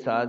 7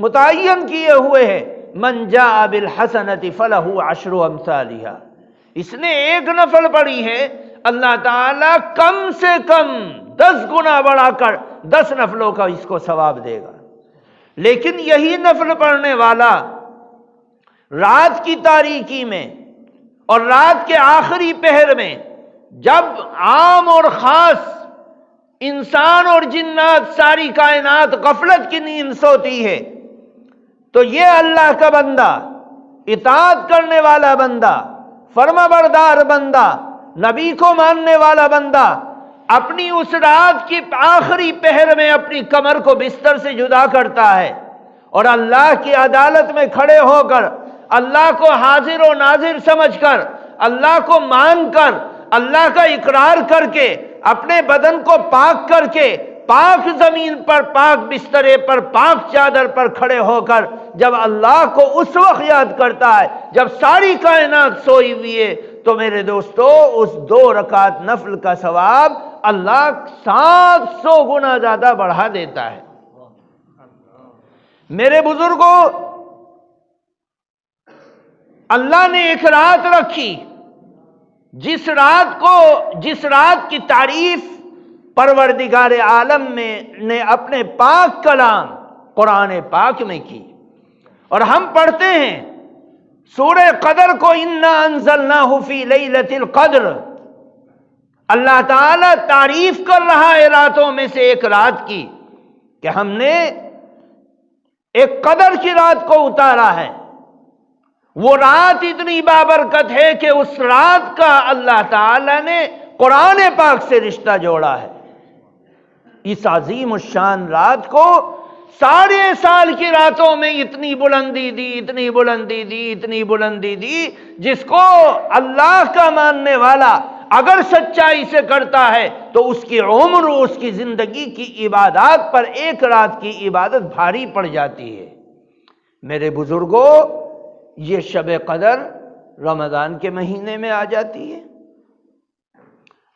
متعین کیے ہوئے ہیں، من جاء بالحسنۃ فلہ عشر امثالھا۔ اس نے ایک نفل پڑھی ہے، اللہ تعالیٰ کم سے کم 10 گنا بڑھا کر 10 نفلوں کا اس کو ثواب دے گا۔ لیکن یہی نفل پڑھنے والا رات کی تاریکی میں اور رات کے آخری پہر میں، جب عام اور خاص انسان اور جنات ساری کائنات غفلت کی نیند سوتی ہے، تو یہ اللہ کا بندہ، اطاعت کرنے والا بندہ، فرما بردار بندہ، نبی کو ماننے والا بندہ، اپنی اس رات کی آخری پہر میں اپنی کمر کو بستر سے جدا کرتا ہے اور اللہ کی عدالت میں کھڑے ہو کر، اللہ کو حاضر و ناظر سمجھ کر، اللہ کو مان کر، اللہ کا اقرار کر کے، اپنے بدن کو پاک کر کے، پاک زمین پر، پاک بسترے پر، پاک چادر پر کھڑے ہو کر جب اللہ کو اس وقت یاد کرتا ہے جب ساری کائنات سوئی ہوئی ہے، تو میرے دوستو اس 2 رکعت نفل کا ثواب اللہ 700 گنا زیادہ بڑھا دیتا ہے۔ میرے بزرگوں، اللہ نے ایک رات رکھی جس رات کی تعریف پروردگار عالم نے اپنے پاک کلام قرآن پاک میں کی، اور ہم پڑھتے ہیں سورہ قدر کو، انا انزلناہ فی لیلۃ القدر۔ اللہ تعالیٰ تعریف کر رہا ہے راتوں میں سے ایک رات کی کہ ہم نے ایک قدر کی رات کو اتارا ہے۔ وہ رات اتنی بابرکت ہے کہ اس رات کا اللہ تعالیٰ نے قرآن پاک سے رشتہ جوڑا ہے۔ اس عظیم الشان رات کو سارے سال کی راتوں میں اتنی بلندی دی، اتنی بلندی دی، اتنی بلندی دی، جس کو اللہ کا ماننے والا اگر سچائی سے کرتا ہے تو اس کی عمر، اس کی زندگی کی عبادات پر ایک رات کی عبادت بھاری پڑ جاتی ہے۔ میرے بزرگوں، یہ شب قدر رمضان کے مہینے میں آ جاتی ہے۔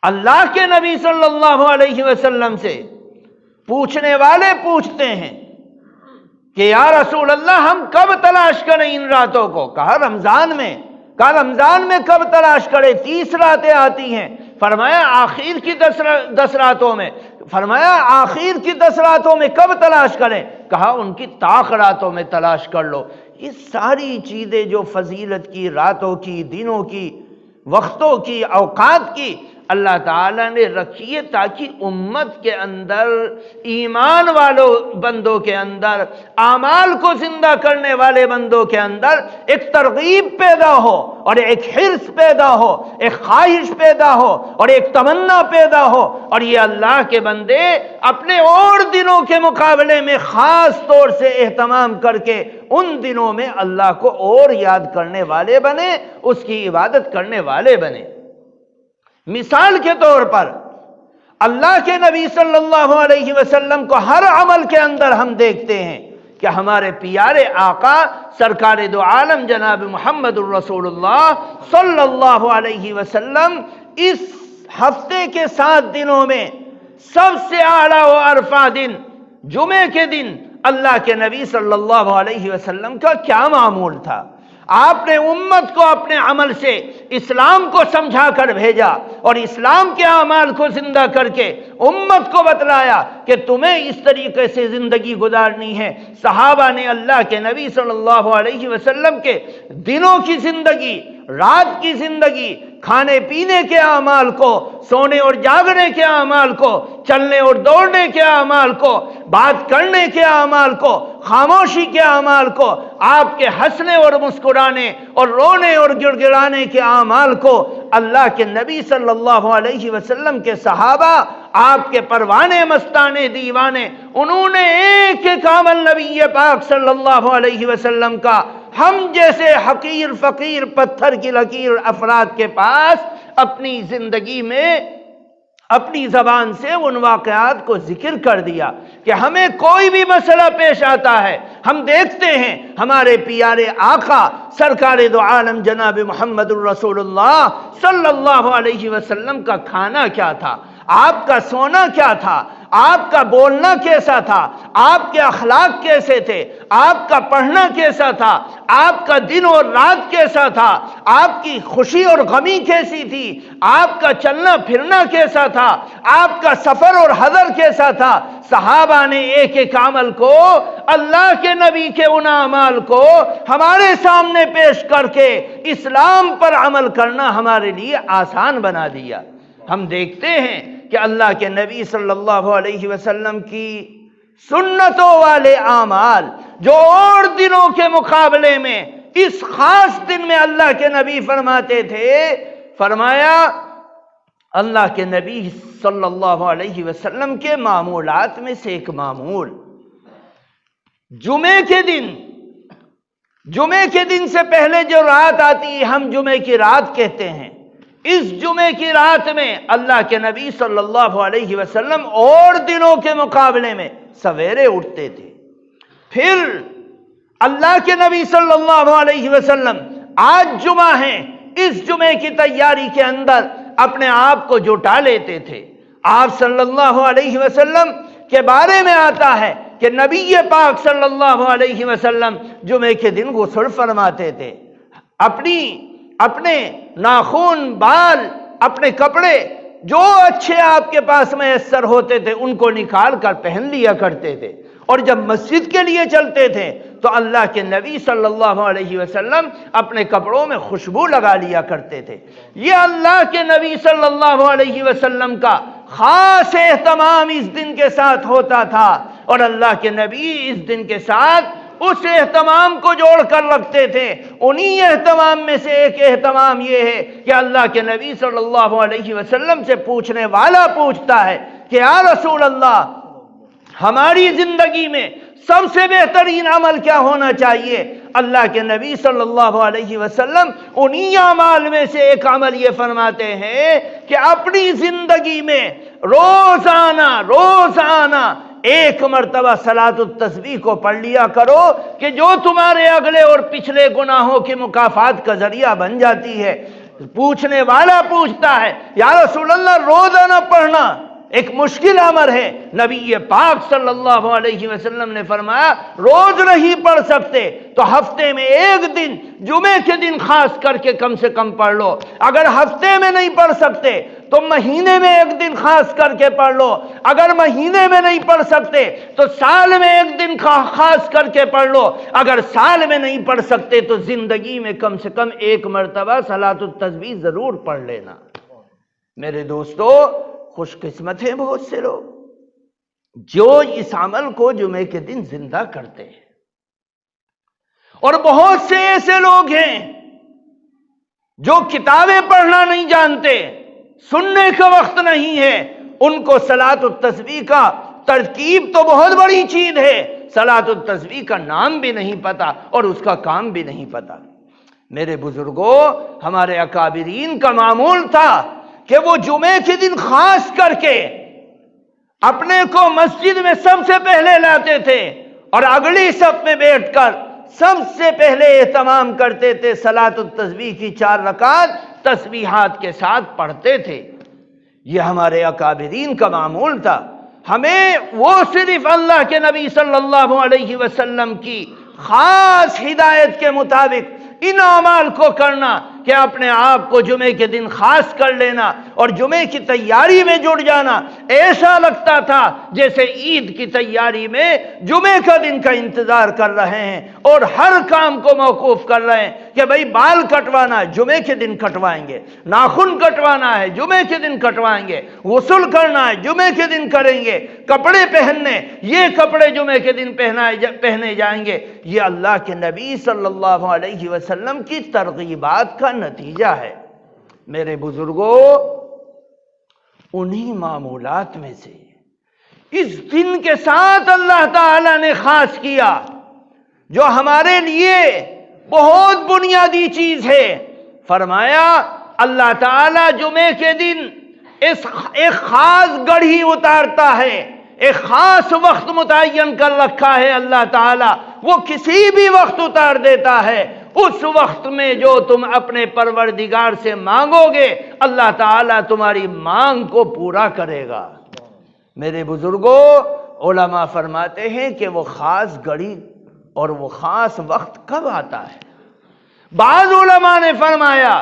اللہ کے نبی صلی اللہ علیہ وسلم سے پوچھنے والے پوچھتے ہیں کہ یا رسول اللہ، ہم کب تلاش کریں ان راتوں کو؟ کہا رمضان میں۔ کہا رمضان میں کب تلاش کریں؟ 30 راتیں آتی ہیں۔ فرمایا آخر کی 10 راتوں میں۔ فرمایا آخر کی 10 راتوں میں کب تلاش کریں؟ کہا ان کی طاق راتوں میں تلاش کر لو۔ یہ ساری چیزیں جو فضیلت کی، راتوں کی، دنوں کی، وقتوں کی، اوقات کی اللہ تعالیٰ نے رکھی ہے تاکہ امت کے اندر، ایمان والوں بندوں کے اندر، اعمال کو زندہ کرنے والے بندوں کے اندر ایک ترغیب پیدا ہو، اور ایک حرص پیدا ہو، ایک خواہش پیدا ہو، اور ایک تمنا پیدا ہو، اور یہ اللہ کے بندے اپنے اور دنوں کے مقابلے میں خاص طور سے اہتمام کر کے ان دنوں میں اللہ کو اور یاد کرنے والے بنے، اس کی عبادت کرنے والے بنے۔ مثال کے طور پر اللہ کے نبی صلی اللہ علیہ وسلم کو ہر عمل کے اندر ہم دیکھتے ہیں کہ ہمارے پیارے آقا سرکار دو عالم جناب محمد الرسول اللہ صلی اللہ علیہ وسلم اس ہفتے کے 7 دنوں میں سب سے اعلیٰ و ارفع دن جمعے کے دن اللہ کے نبی صلی اللہ علیہ وسلم کا کیا معمول تھا؟ آپ نے امت کو اپنے عمل سے اسلام کو سمجھا کر بھیجا، اور اسلام کے اعمال کو زندہ کر کے امت کو بتلایا کہ تمہیں اس طریقے سے زندگی گزارنی ہے۔ صحابہ نے اللہ کے نبی صلی اللہ علیہ وسلم کے دنوں کی زندگی، رات کی زندگی، کھانے پینے کے اعمال کو، سونے اور جاگنے کے اعمال کو، چلنے اور دوڑنے کے اعمال کو، بات کرنے کے اعمال کو، خاموشی کے اعمال کو، آپ کے ہنسنے اور مسکرانے اور رونے اور گڑ گڑانے کے اعمال کو، اللہ کے نبی صلی اللہ علیہ وسلم کے صحابہ، آپ کے پروانے مستانے دیوانے، انہوں نے ایک ایک عمل نبی پاک صلی اللہ علیہ وسلم کا ہم جیسے حقیر فقیر پتھر کی لکیر افراد کے پاس اپنی زندگی میں اپنی زبان سے ان واقعات کو ذکر کر دیا کہ ہمیں کوئی بھی مسئلہ پیش آتا ہے، ہم دیکھتے ہیں ہمارے پیارے آقا سرکار دو عالم جناب محمد الرسول اللہ صلی اللہ علیہ وسلم کا کھانا کیا تھا، آپ کا سونا کیا تھا، آپ کا بولنا کیسا تھا، آپ کے اخلاق کیسے تھے، آپ کا پڑھنا کیسا تھا، آپ کا دن اور رات کیسا تھا، آپ کی خوشی اور غمی کیسی تھی، آپ کا چلنا پھرنا کیسا تھا، آپ کا سفر اور حضر کیسا تھا۔ صحابہ نے ایک ایک عمل کو، اللہ کے نبی کے ان اعمال کو ہمارے سامنے پیش کر کے اسلام پر عمل کرنا ہمارے لیے آسان بنا دیا۔ ہم دیکھتے ہیں کہ اللہ کے نبی صلی اللہ علیہ وسلم کی سنتوں والے اعمال جو اور دنوں کے مقابلے میں اس خاص دن میں اللہ کے نبی فرماتے تھے، فرمایا اللہ کے نبی صلی اللہ علیہ وسلم کے معمولات میں سے ایک معمول، جمعے کے دن سے پہلے جو رات آتی ہے ہم جمعے کی رات کہتے ہیں، اس جمعے کی رات میں اللہ کے نبی صلی اللہ علیہ وسلم اور دنوں کے مقابلے میں سویرے اٹھتے تھے۔ پھر اللہ کے نبی صلی اللہ علیہ وسلم آج جمعہ ہے، اس جمعے کی تیاری کے اندر اپنے آپ کو جٹا لیتے تھے۔ آپ صلی اللہ علیہ وسلم کے بارے میں آتا ہے کہ نبی پاک صلی اللہ علیہ وسلم جمعے کے دن غسل فرماتے تھے، اپنے ناخن، بال، اپنے کپڑے جو اچھے آپ کے پاس میسر ہوتے تھے ان کو نکال کر پہن لیا کرتے تھے، اور جب مسجد کے لیے چلتے تھے تو اللہ کے نبی صلی اللہ علیہ وسلم اپنے کپڑوں میں خوشبو لگا لیا کرتے تھے۔ یہ اللہ کے نبی صلی اللہ علیہ وسلم کا خاص اہتمام اس دن کے ساتھ ہوتا تھا، اور اللہ کے نبی اس دن کے ساتھ اس اہتمام کو جوڑ کر رکھتے تھے۔ انہی اہتمام میں سے ایک اہتمام یہ ہے کہ اللہ کے نبی صلی اللہ علیہ وسلم سے پوچھنے والا پوچھتا ہے کہ یا رسول اللہ، ہماری زندگی میں سب سے بہترین عمل کیا ہونا چاہیے؟ اللہ کے نبی صلی اللہ علیہ وسلم انہی اعمال میں سے ایک عمل یہ فرماتے ہیں کہ اپنی زندگی میں روزانہ ایک مرتبہ صلاۃ التسبیح کو پڑھ لیا کرو کہ جو تمہارے اگلے اور پچھلے گناہوں کی مکافات کا ذریعہ بن جاتی ہے۔ پوچھنے والا پوچھتا ہے یا رسول اللہ، روزانہ پڑھنا ایک مشکل امر ہے۔ نبی پاک صلی اللہ علیہ وسلم نے فرمایا روز نہیں پڑھ سکتے تو ہفتے میں ایک دن، جمعے کے دن خاص کر کے کم سے کم پڑھ لو۔ اگر ہفتے میں نہیں پڑھ سکتے تو مہینے میں ایک دن خاص کر کے پڑھ لو۔ اگر مہینے میں نہیں پڑھ سکتے تو سال میں ایک دن خاص کر کے پڑھ لو۔ اگر سال میں نہیں پڑھ سکتے تو زندگی میں کم سے کم ایک مرتبہ صلاۃ التسبیح ضرور پڑھ لینا۔ میرے دوستو، خوش قسمت ہیں بہت سے لوگ جو اس عمل کو جمعے کے دن زندہ کرتے ہیں، اور بہت سے ایسے لوگ ہیں جو کتابیں پڑھنا نہیں جانتے، سننے کا وقت نہیں ہے، ان کو صلاۃ التسبیح کا ترکیب تو بہت بڑی چیز ہے، صلاۃ التسبیح کا نام بھی نہیں پتا اور اس کا کام بھی نہیں پتا۔ میرے بزرگوں، ہمارے اکابرین کا معمول تھا کہ وہ جمعے کے دن خاص کر کے اپنے کو مسجد میں سب سے پہلے لاتے تھے اور اگلی صف میں بیٹھ کر سب سے پہلے اہتمام کرتے تھے، صلاۃ التسبیح کی 4 رکعت تسبیحات کے ساتھ پڑھتے تھے۔ یہ ہمارے اکابرین کا معمول تھا۔ ہمیں وہ صرف اللہ کے نبی صلی اللہ علیہ وسلم کی خاص ہدایت کے مطابق ان اعمال کو کرنا کہ اپنے آپ کو جمعے کے دن خاص کر لینا اور جمعے کی تیاری میں جڑ جانا۔ ایسا لگتا تھا جیسے عید کی تیاری میں جمعے کا دن کا انتظار کر رہے ہیں اور ہر کام کو موقوف کر رہے ہیں کہ بھئی بال کٹوانا ہے جمعے کے دن کٹوائیں گے، ناخن کٹوانا ہے جمعے کے دن کٹوائیں گے، غسل کرنا ہے جمعے کے دن کریں گے، کپڑے پہننے یہ کپڑے جمعے کے دن پہنے جائیں گے۔ یہ اللہ کے نبی صلی اللہ علیہ وسلم کی ترغیبات کا نتیجہ ہے۔ میرے بزرگوں، انہی معمولات میں سے اس دن کے ساتھ اللہ تعالی نے خاص کیا جو ہمارے لیے بہت بنیادی چیز ہے۔ فرمایا اللہ تعالی جمعے کے دن ایک خاص گڑھی اتارتا ہے، ایک خاص وقت متعین کر رکھا ہے اللہ تعالی، وہ کسی بھی وقت اتار دیتا ہے۔ اس وقت میں جو تم اپنے پروردگار سے مانگو گے اللہ تعالیٰ تمہاری مانگ کو پورا کرے گا۔ میرے بزرگوں، علماء فرماتے ہیں کہ وہ خاص گھڑی اور وہ خاص وقت کب آتا ہے؟ بعض علماء نے فرمایا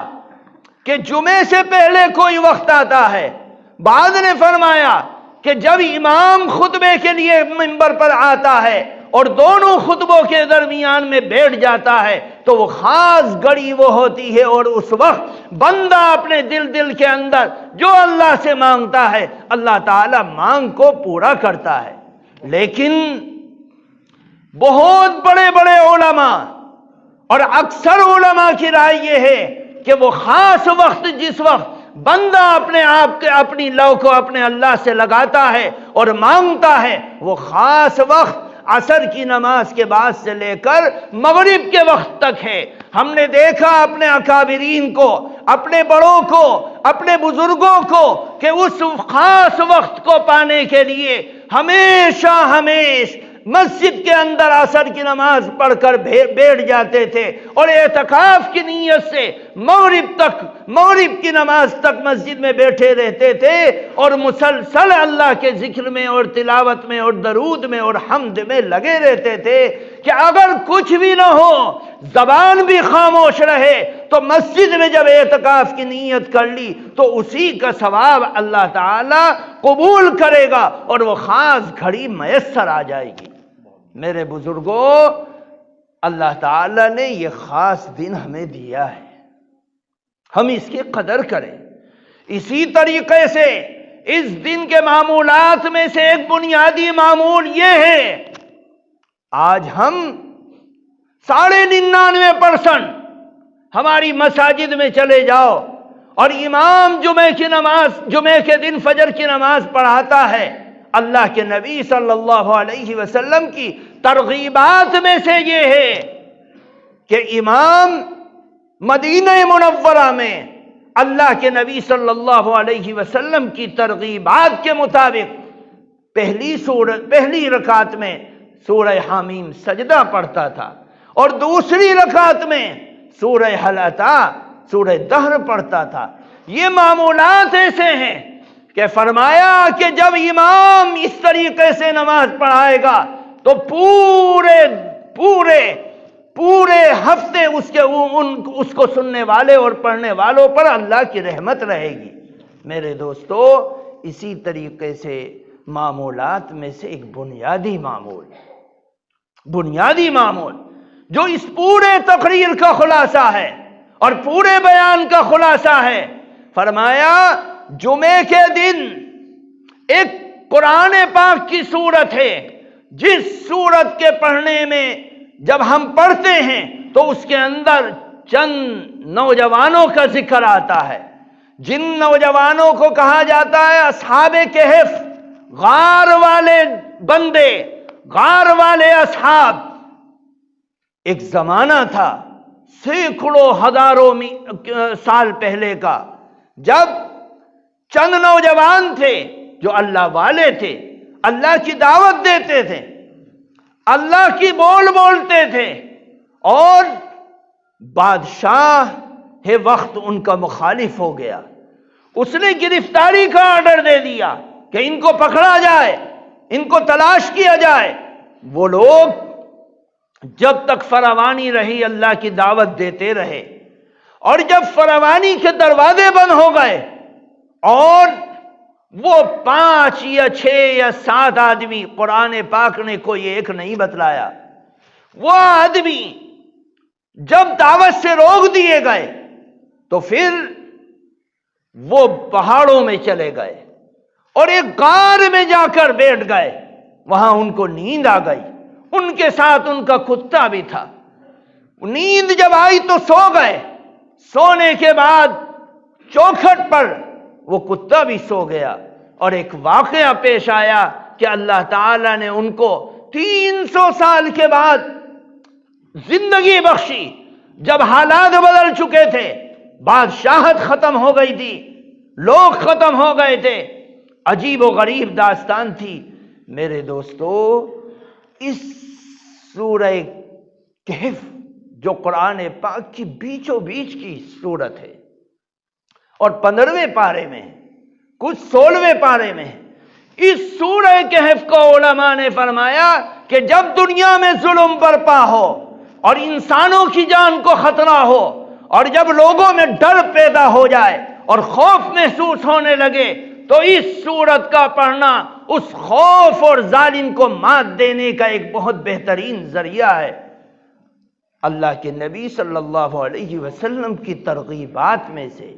کہ جمعے سے پہلے کوئی وقت آتا ہے، بعض نے فرمایا کہ جب امام خطبے کے لیے منبر پر آتا ہے اور دونوں خطبوں کے درمیان میں بیٹھ جاتا ہے تو وہ خاص گھڑی وہ ہوتی ہے، اور اس وقت بندہ اپنے دل کے اندر جو اللہ سے مانگتا ہے اللہ تعالی مانگ کو پورا کرتا ہے۔ لیکن بہت بڑے بڑے علماء اور اکثر علماء کی رائے یہ ہے کہ وہ خاص وقت جس وقت بندہ اپنے آپ کے اپنی لو کو اپنے اللہ سے لگاتا ہے اور مانگتا ہے، وہ خاص وقت عصر کی نماز کے بعد سے لے کر مغرب کے وقت تک ہے۔ ہم نے دیکھا اپنے اکابرین کو، اپنے بڑوں کو، اپنے بزرگوں کو کہ اس خاص وقت کو پانے کے لیے ہمیشہ مسجد کے اندر عصر کی نماز پڑھ کر بیٹھ جاتے تھے اور اعتکاف کی نیت سے مغرب کی نماز تک مسجد میں بیٹھے رہتے تھے اور مسلسل اللہ کے ذکر میں اور تلاوت میں اور درود میں اور حمد میں لگے رہتے تھے کہ اگر کچھ بھی نہ ہو، زبان بھی خاموش رہے، تو مسجد میں جب اعتکاف کی نیت کر لی تو اسی کا ثواب اللہ تعالی قبول کرے گا اور وہ خاص گھڑی میسر آ جائے گی۔ میرے بزرگوں، اللہ تعالی نے یہ خاص دن ہمیں دیا ہے، ہم اس کی قدر کریں۔ اسی طریقے سے اس دن کے معمولات میں سے ایک بنیادی معمول یہ ہے، آج ہم 99.99% ہماری مساجد میں چلے جاؤ اور امام جمعے کے دن فجر کی نماز پڑھاتا ہے۔ اللہ کے نبی صلی اللہ علیہ وسلم کی ترغیبات میں سے یہ ہے کہ امام مدینہ منورہ میں اللہ کے نبی صلی اللہ علیہ وسلم کی ترغیبات کے مطابق پہلی رکعت میں سورہ حامیم سجدہ پڑھتا تھا اور دوسری رکعت میں سورہ حل اتی سورہ دہر پڑھتا تھا۔ یہ معمولات ایسے ہیں کہ فرمایا کہ جب امام اس طریقے سے نماز پڑھائے گا تو پورے ہفتے اس کو سننے والے اور پڑھنے والوں پر اللہ کی رحمت رہے گی۔ میرے دوستو، اسی طریقے سے معمولات میں سے ایک بنیادی معمول جو اس پورے تقریر کا خلاصہ ہے اور پورے بیان کا خلاصہ ہے، فرمایا جمعے کے دن ایک قرآن پاک کی سورت ہے جس سورت کے پڑھنے میں جب ہم پڑھتے ہیں تو اس کے اندر چند نوجوانوں کا ذکر آتا ہے، جن نوجوانوں کو کہا جاتا ہے اصحاب کہف، غار والے بندے، غار والے اصحاب۔ ایک زمانہ تھا سینکڑوں ہزاروں سال پہلے کا، جب چند نوجوان تھے جو اللہ والے تھے، اللہ کی دعوت دیتے تھے، اللہ کی بولتے تھے، اور بادشاہ وقت ان کا مخالف ہو گیا۔ اس نے گرفتاری کا آرڈر دے دیا کہ ان کو پکڑا جائے، ان کو تلاش کیا جائے۔ وہ لوگ جب تک فراوانی رہی اللہ کی دعوت دیتے رہے، اور جب فراوانی کے دروازے بند ہو گئے اور وہ 5 یا 6 یا 7 آدمی، قرآن پاک نے کوئی ایک نہیں بتلایا، وہ آدمی جب دعوت سے روک دیے گئے تو پھر وہ پہاڑوں میں چلے گئے اور ایک غار میں جا کر بیٹھ گئے۔ وہاں ان کو نیند آ گئی، ان کے ساتھ ان کا کتا بھی تھا۔ نیند جب آئی تو سو گئے، سونے کے بعد چوکھٹ پر وہ کتا بھی سو گیا، اور ایک واقعہ پیش آیا کہ اللہ تعالی نے ان کو 300 سال کے بعد زندگی بخشی، جب حالات بدل چکے تھے، بادشاہت ختم ہو گئی تھی، لوگ ختم ہو گئے تھے، عجیب و غریب داستان تھی۔ میرے دوستو، اس سورہ کہف جو قرآن پاک کی بیچوں بیچ کی سورت ہے اور 15ویں پارے میں، کچھ 16ویں پارے میں، اس سورہ کہف کو علماء نے فرمایا کہ جب دنیا میں ظلم برپا ہو اور انسانوں کی جان کو خطرہ ہو اور جب لوگوں میں ڈر پیدا ہو جائے اور خوف محسوس ہونے لگے تو اس سورت کا پڑھنا اس خوف اور ظالم کو مات دینے کا ایک بہت بہترین ذریعہ ہے۔ اللہ کے نبی صلی اللہ علیہ وسلم کی ترغیبات میں سے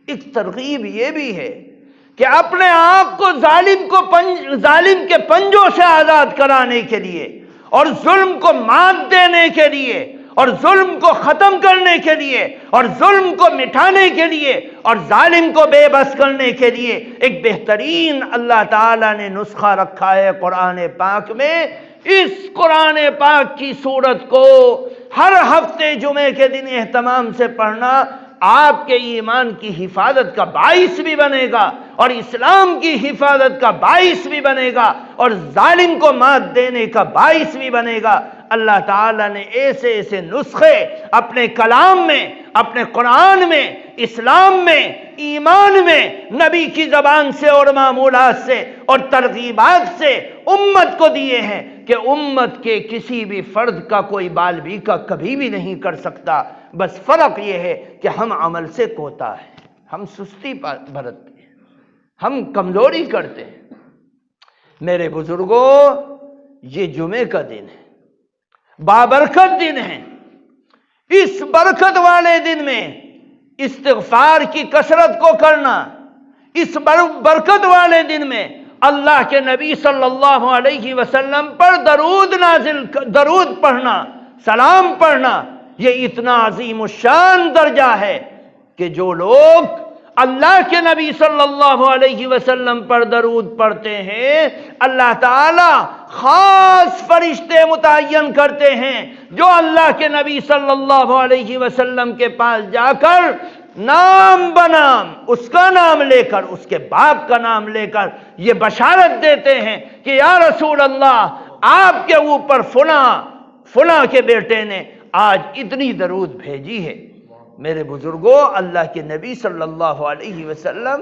ایک ترغیب یہ بھی ہے کہ اپنے آپ کو ظالم کے پنجوں سے آزاد کرانے کے لیے اور ظلم کو مات دینے کے لیے اور ظلم کو ختم کرنے کے لیے اور ظلم کو مٹانے کے لیے اور ظالم کو بے بس کرنے کے لیے ایک بہترین اللہ تعالیٰ نے نسخہ رکھا ہے قرآن پاک میں۔ اس قرآن پاک کی سورت کو ہر ہفتے جمعے کے دن اہتمام سے پڑھنا آپ کے ایمان کی حفاظت کا باعث بھی بنے گا اور اسلام کی حفاظت کا باعث بھی بنے گا اور ظالم کو مات دینے کا باعث بھی بنے گا۔ اللہ تعالیٰ نے ایسے ایسے نسخے اپنے کلام میں، اپنے قرآن میں، اسلام میں، ایمان میں، نبی کی زبان سے اور معمولات سے اور ترغیبات سے امت کو دیے ہیں کہ امت کے کسی بھی فرد کا کوئی بال بھی کا کبھی بھی نہیں کر سکتا۔ بس فرق یہ ہے کہ ہم عمل سے کوتا ہے، ہم سستی برتتے ہیں، ہم کمزوری کرتے ہیں۔ میرے بزرگوں، یہ جمعے کا دن ہے، بابرکت دن ہے۔ اس برکت والے دن میں استغفار کی کثرت کو کرنا، اس برکت والے دن میں اللہ کے نبی صلی اللہ علیہ وسلم پر درود پڑھنا، سلام پڑھنا، یہ اتنا عظیم الشان درجہ ہے کہ جو لوگ اللہ کے نبی صلی اللہ علیہ وسلم پر درود پڑھتے ہیں اللہ تعالی خاص فرشتے متعین کرتے ہیں جو اللہ کے نبی صلی اللہ علیہ وسلم کے پاس جا کر نام بنام اس کا نام لے کر، اس کے باپ کا نام لے کر یہ بشارت دیتے ہیں کہ یا رسول اللہ، آپ کے اوپر فلاں کے بیٹے نے آج اتنی درود بھیجی ہے۔ میرے بزرگوں، اللہ کے نبی صلی اللہ علیہ وسلم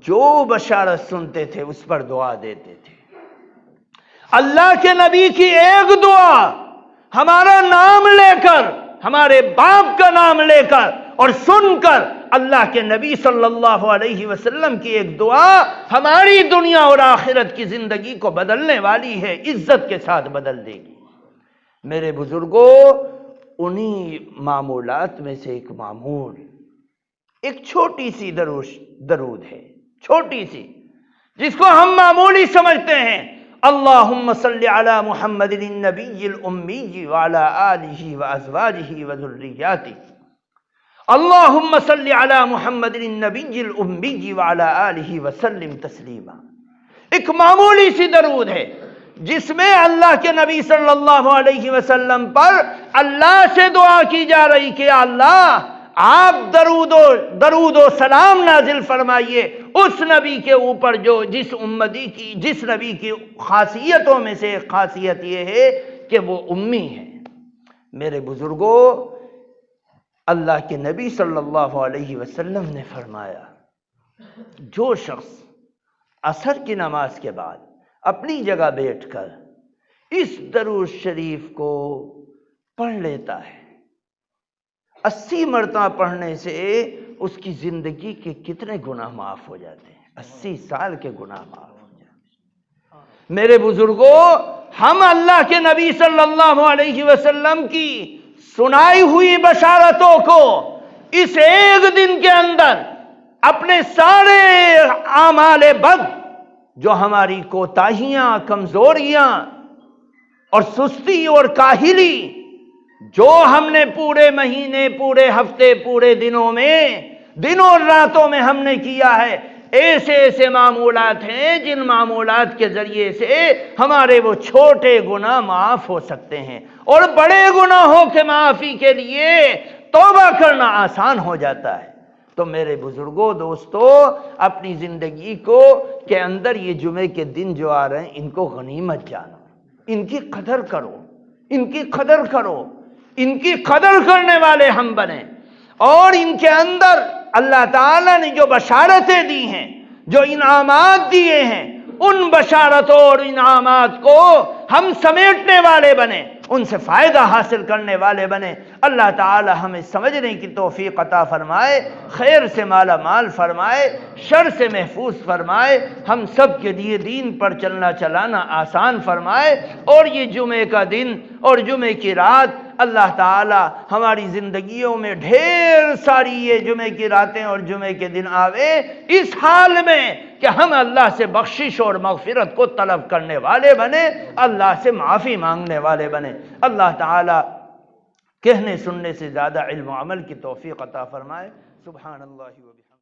جو بشارت سنتے تھے اس پر دعا دیتے تھے۔ اللہ کے نبی کی ایک دعا ہمارا نام لے کر، ہمارے باپ کا نام لے کر اور سن کر اللہ کے نبی صلی اللہ علیہ وسلم کی ایک دعا ہماری دنیا اور آخرت کی زندگی کو بدلنے والی ہے، عزت کے ساتھ بدل دے گی۔ میرے بزرگوں، انہی معمولات میں سے ایک معمول، ایک چھوٹی سی درود ہے، چھوٹی سی، جس کو ہم معمولی سمجھتے ہیں۔ اللہم صلی علی محمد النبی الامی وعلی آلہ وازواجہ وذریاتہ، اللہم صلی علی محمد النبی الامی وعلی آلہ وسلم تسلیما۔ ایک معمولی سی درود ہے جس میں اللہ کے نبی صلی اللہ علیہ وسلم پر اللہ سے دعا کی جا رہی کہ اللہ آپ درود و سلام نازل فرمائیے اس نبی کے اوپر جس نبی کی خاصیتوں میں سے ایک خاصیت یہ ہے کہ وہ امی ہے۔ میرے بزرگوں، اللہ کے نبی صلی اللہ علیہ وسلم نے فرمایا جو شخص عصر کی نماز کے بعد اپنی جگہ بیٹھ کر اس درود شریف کو پڑھ لیتا ہے، 80 مرتبہ پڑھنے سے اس کی زندگی کے کتنے گناہ معاف ہو جاتے ہیں؟ 80 سال کے گناہ معاف ہو جاتے ہیں۔ میرے بزرگوں، ہم اللہ کے نبی صلی اللہ علیہ وسلم کی سنائی ہوئی بشارتوں کو اس ایک دن کے اندر اپنے سارے اعمال بد، جو ہماری کوتاہیاں، کمزوریاں اور سستی اور کاہلی، جو ہم نے پورے مہینے، پورے ہفتے، پورے دنوں راتوں میں ہم نے کیا ہے، ایسے ایسے معمولات ہیں جن معمولات کے ذریعے سے ہمارے وہ چھوٹے گناہ معاف ہو سکتے ہیں اور بڑے گناہوں کے معافی کے لیے توبہ کرنا آسان ہو جاتا ہے۔ تو میرے بزرگوں، دوستو، اپنی زندگی کے اندر یہ جمعے کے دن جو آ رہے ہیں ان کو غنیمت جانو، ان کی قدر کرو، ان کی قدر کرو، ان کی قدر کرنے والے ہم بنیں اور ان کے اندر اللہ تعالیٰ نے جو بشارتیں دی ہیں، جو انعامات دیے ہیں، ان بشارتوں اور انعامات کو ہم سمیٹنے والے بنیں، ان سے فائدہ حاصل کرنے والے بنیں۔ اللہ تعالی ہمیں سمجھنے کی توفیق عطا فرمائے، خیر سے مالا مال فرمائے، شر سے محفوظ فرمائے، ہم سب کے لیے دین پر چلنا چلانا آسان فرمائے، اور یہ جمعے کا دن اور جمعے کی رات اللہ تعالی ہماری زندگیوں میں ڈھیر ساری یہ جمعے کی راتیں اور جمعے کے دن آوے اس حال میں کہ ہم اللہ سے بخشش اور مغفرت کو طلب کرنے والے بنے، اللہ سے معافی مانگنے والے بنے۔ اللہ تعالی کہنے سننے سے زیادہ علم و عمل کی توفیق عطا فرمائے۔ سبحان اللہ و بحمدہ۔